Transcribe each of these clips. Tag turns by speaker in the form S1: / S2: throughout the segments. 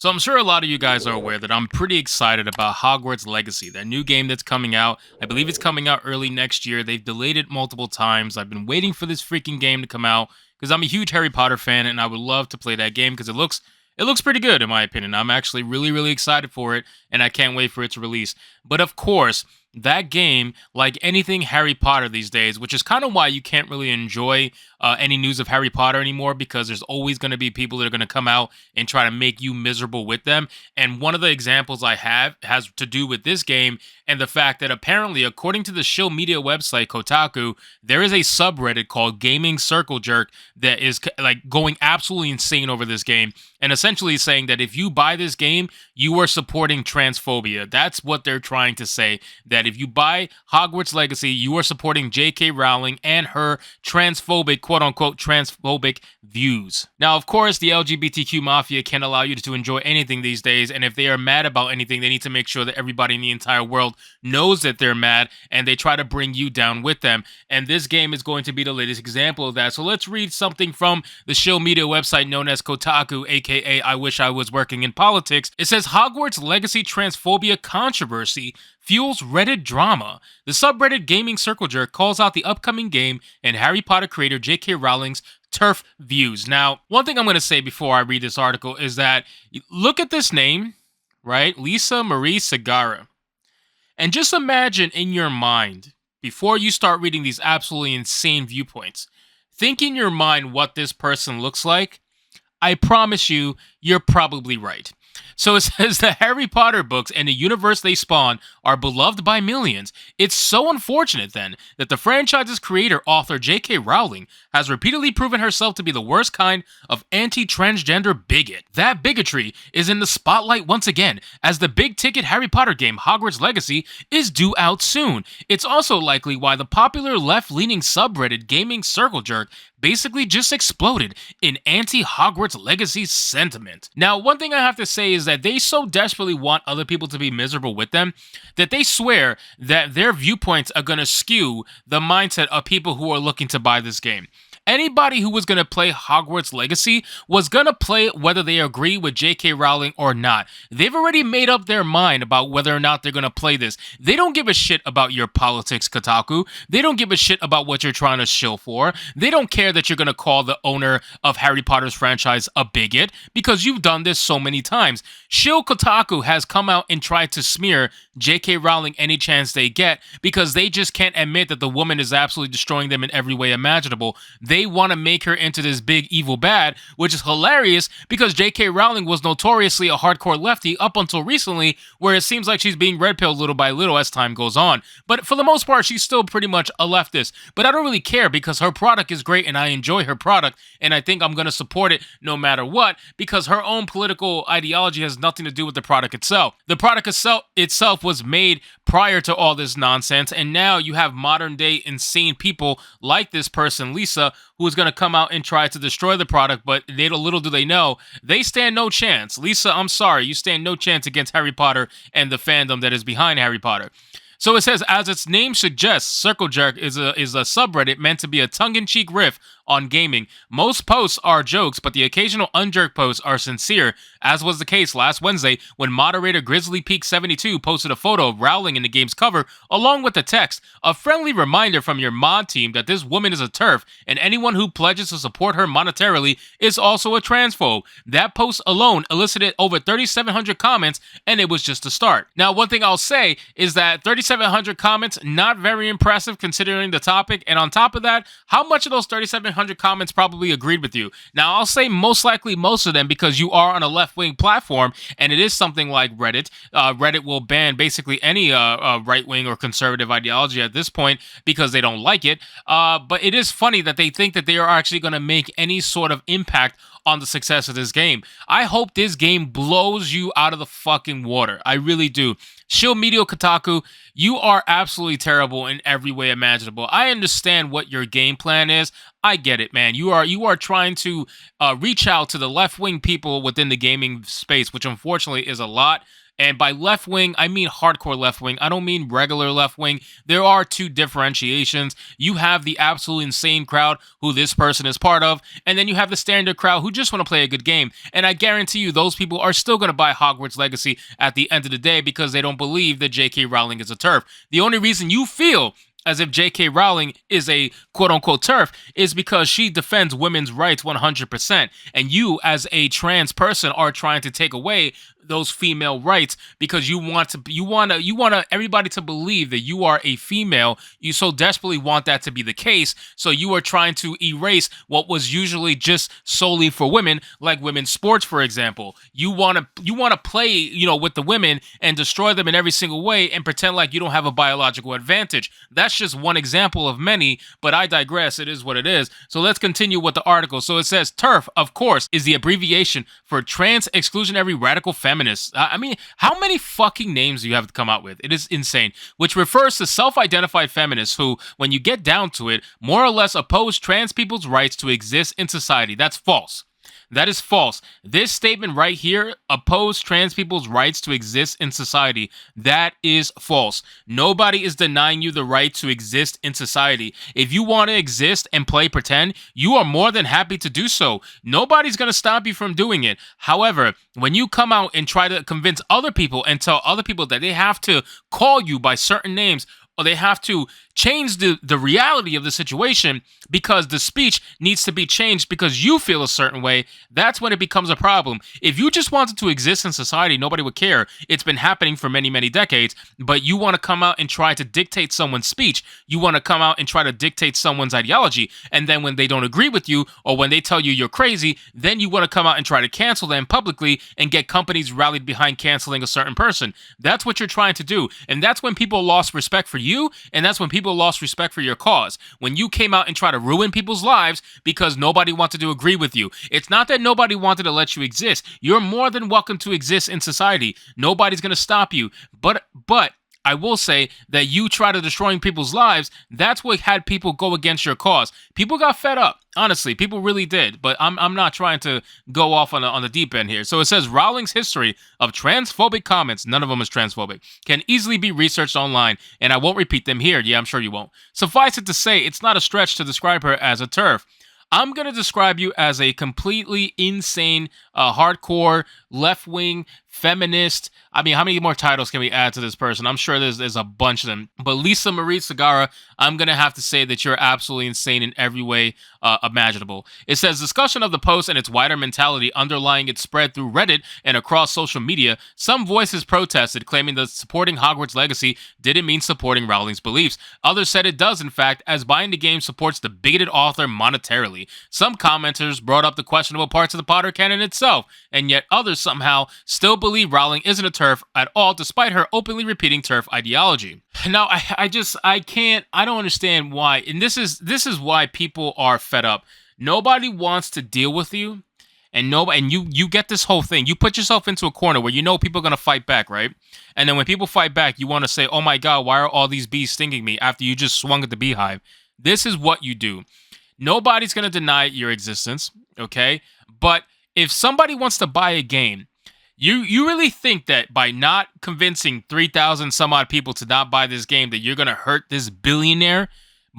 S1: So I'm sure a lot of you guys are aware that I'm pretty excited about Hogwarts Legacy, that new game that's coming out. I believe it's coming out early next year. They've delayed it multiple times. I've been waiting for this freaking game to come out because I'm a huge Harry Potter fan and I would love to play that game because it looks pretty good in my opinion. I'm actually really excited for it and I can't wait for it to release. But of course, that game, like anything Harry Potter these days, which is kind of why you can't really enjoy any news of Harry Potter anymore, because there's always going to be people that are going to come out and try to make you miserable with them. And one of the examples I have has to do with this game and the fact that apparently, according to the shill media website Kotaku, there is a subreddit called Gaming Circle Jerk that is like going absolutely insane over this game and essentially saying that if you buy this game, you are supporting transphobia. That's what they're trying to say, that if you buy Hogwarts Legacy, you are supporting J.K. Rowling and her transphobic, quote-unquote, transphobic views. Now, of course, the LGBTQ mafia can't allow you to enjoy anything these days, and if they are mad about anything, they need to make sure that everybody in the entire world knows that they're mad, and they try to bring you down with them. And this game is going to be the latest example of that. So let's read something from the shill media website known as Kotaku, aka I Wish I Was Working in Politics. It says, Hogwarts Legacy transphobia controversy fuels Reddit drama. The subreddit Gaming Circle Jerk calls out the upcoming game and Harry Potter creator J.K. Rowling's turf views. Now, one thing I'm going to say before I read this article is that look at this name, right? Lisa Marie Segarra. And just imagine in your mind, before you start reading these absolutely insane viewpoints, think in your mind what this person looks like. I promise you, you're probably right. So it says the Harry Potter books and the universe they spawn are beloved by millions. It's so unfortunate, then, that the franchise's creator, author J.K. Rowling, has repeatedly proven herself to be the worst kind of anti-transgender bigot. That bigotry is in the spotlight once again, as the big-ticket Harry Potter game, Hogwarts Legacy, is due out soon. It's also likely why the popular left-leaning subreddit Gaming Circle Jerk basically just exploded in anti-Hogwarts Legacy sentiment. Now, one thing I have to say is that they so desperately want other people to be miserable with them that they swear that their viewpoints are going to skew the mindset of people who are looking to buy this game. Anybody who was going to play Hogwarts Legacy was going to play it whether they agree with J.K. Rowling or not. They've already made up their mind about whether or not they're going to play this. They don't give a shit about your politics, Kotaku. They don't give a shit about what you're trying to shill for. They don't care that you're going to call the owner of Harry Potter's franchise a bigot because you've done this so many times. Shill Kotaku has come out and tried to smear J.K. Rowling any chance they get because they just can't admit that the woman is absolutely destroying them in every way imaginable. They want to make her into this big evil bad, which is hilarious because J.K. Rowling was notoriously a hardcore lefty up until recently, where it seems like she's being red-pilled little by little as time goes on. But for the most part, she's still pretty much a leftist. But I don't really care because her product is great and I enjoy her product, and I think I'm going to support it no matter what because her own political ideology has nothing to do with the product itself. The product itself was made prior to all this nonsense, and now you have modern-day insane people like this person, Lisa, who is going to come out and try to destroy the product, but little do they know, they stand no chance. Lisa, I'm sorry, you stand no chance against Harry Potter and the fandom that is behind Harry Potter. So it says, as its name suggests, Circle Jerk is a subreddit meant to be a tongue-in-cheek riff on gaming. Most posts are jokes, but the occasional unjerk posts are sincere, as was the case last Wednesday when moderator Grizzly Peak 72 posted a photo of Rowling in the game's cover, along with the text, a friendly reminder from your mod team that this woman is a TERF, and anyone who pledges to support her monetarily is also a transphobe. That post alone elicited over 3,700 comments, and it was just a start. Now, one thing I'll say is that 3,700 comments, not very impressive considering the topic, and on top of that, how much of those 3,700 comments probably agreed with you? Now, I'll say most likely most of them because you are on a left-wing platform, and it is something like Reddit. Reddit will ban basically any right-wing or conservative ideology at this point because they don't like it. But it is funny that they think that they are actually going to make any sort of impact on the success of this game. I hope this game blows you out of the fucking water. I really do. Shill Media Kotaku, you are absolutely terrible in every way imaginable. I understand what your game plan is. I get it, man. You are trying to reach out to the left-wing people within the gaming space, which unfortunately is a lot. And by left wing, I mean hardcore left wing. I don't mean regular left wing. There are two differentiations. You have the absolutely insane crowd who this person is part of, and then you have the standard crowd who just want to play a good game. And I guarantee you those people are still going to buy Hogwarts Legacy at the end of the day because they don't believe that J.K. Rowling is a TERF. The only reason you feel as if J.K. Rowling is a quote-unquote TERF is because she defends women's rights 100%, and you as a trans person are trying to take away those female rights because you want everybody to believe that you are a female. You so desperately want that to be the case, so you are trying to erase what was usually just solely for women, like women's sports, for example. You want to play, with the women and destroy them in every single way and pretend like you don't have a biological advantage. That's just one example of many, but I digress. It is what it is. So let's continue with the article. So it says TERF, of course, is the abbreviation for trans exclusionary radical feminists. I mean, how many fucking names do you have to come out with? It is insane. Which refers to self-identified feminists who, when you get down to it, more or less oppose trans people's rights to exist in society. That's false. That is false. This statement right here, oppose trans people's rights to exist in society. That is false. Nobody is denying you the right to exist in society. If you want to exist and play pretend, you are more than happy to do so. Nobody's going to stop you from doing it. However, when you come out and try to convince other people and tell other people that they have to call you by certain names, or they have to change the reality of the situation because the speech needs to be changed because you feel a certain way, that's when it becomes a problem. If you just wanted to exist in society, nobody would care. It's been happening for many, many decades, but you want to come out and try to dictate someone's speech. You want to come out and try to dictate someone's ideology, and then when they don't agree with you or when they tell you you're crazy, then you want to come out and try to cancel them publicly and get companies rallied behind canceling a certain person. That's what you're trying to do, and that's when people lost respect for you, and that's when people lost respect for your cause. When you came out and tried to ruin people's lives because nobody wanted to agree with you. It's not that nobody wanted to let you exist. You're more than welcome to exist in society. Nobody's going to stop you. But I will say that you try to destroying people's lives, that's what had people go against your cause. People got fed up. Honestly, people really did. But I'm not trying to go off on the deep end here. So it says Rowling's history of transphobic comments, none of them is transphobic, can easily be researched online, and I won't repeat them here. Yeah, I'm sure you won't. Suffice it to say, it's not a stretch to describe her as a TERF. I'm going to describe you as a completely insane, hardcore, left-wing, feminist. I mean, how many more titles can we add to this person? I'm sure there's a bunch of them. But Lisa Marie Segara, I'm going to have to say that you're absolutely insane in every way imaginable. It says, discussion of the post and its wider mentality underlying its spread through Reddit and across social media, some voices protested, claiming that supporting Hogwarts Legacy didn't mean supporting Rowling's beliefs. Others said it does, in fact, as buying the game supports the bigoted author monetarily. Some commenters brought up the questionable parts of the Potter canon itself, and yet others somehow still believe Rowling isn't a TERF at all, despite her openly repeating TERF ideology. Now, I don't understand why, and this is why people are fed up. Nobody wants to deal with you, and you get this whole thing. You put yourself into a corner where you know people are gonna fight back, right? And then when people fight back, you want to say, "Oh my God, why are all these bees stinging me?" After you just swung at the beehive. This is what you do. Nobody's gonna deny your existence, okay? But if somebody wants to buy a game, you really think that by not convincing 3,000 some odd people to not buy this game that you're going to hurt this billionaire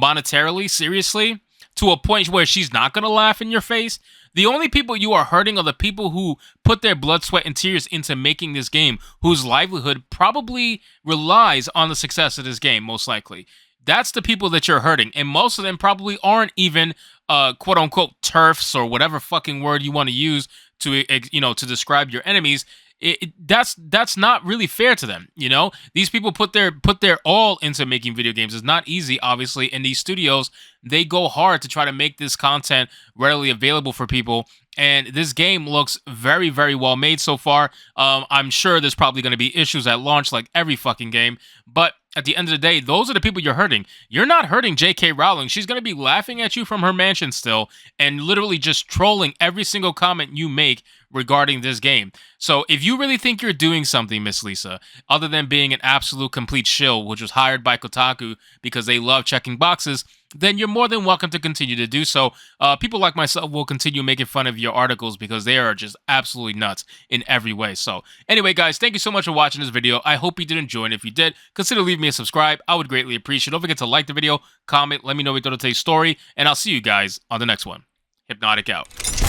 S1: monetarily, seriously, to a point where she's not going to laugh in your face? The only people you are hurting are the people who put their blood, sweat, and tears into making this game, whose livelihood probably relies on the success of this game, most likely. That's the people that you're hurting, and most of them probably aren't even quote-unquote TERFs or whatever fucking word you want to use to describe your enemies. That's not really fair to them. These people put their all into making video games. It's not easy, obviously, and these studios, they go hard to try to make this content readily available for people. And this game looks very, very well made so far. I'm sure there's probably going to be issues at launch, like every fucking game. But at the end of the day, those are the people you're hurting. You're not hurting J.K. Rowling. She's going to be laughing at you from her mansion still and literally just trolling every single comment you make regarding this game. So if you really think you're doing something, Miss Lisa, other than being an absolute complete shill, which was hired by Kotaku because they love checking boxes, then you're more than welcome to continue to do so. People like myself will continue making fun of your articles because they are just absolutely nuts in every way. So, anyway, guys, thank you so much for watching this video. I hope you did enjoy, and if you did, consider leaving me a subscribe. I would greatly appreciate it. Don't forget to like the video, comment, let me know what you thought of today's story, and I'll see you guys on the next one. Hypnotic out.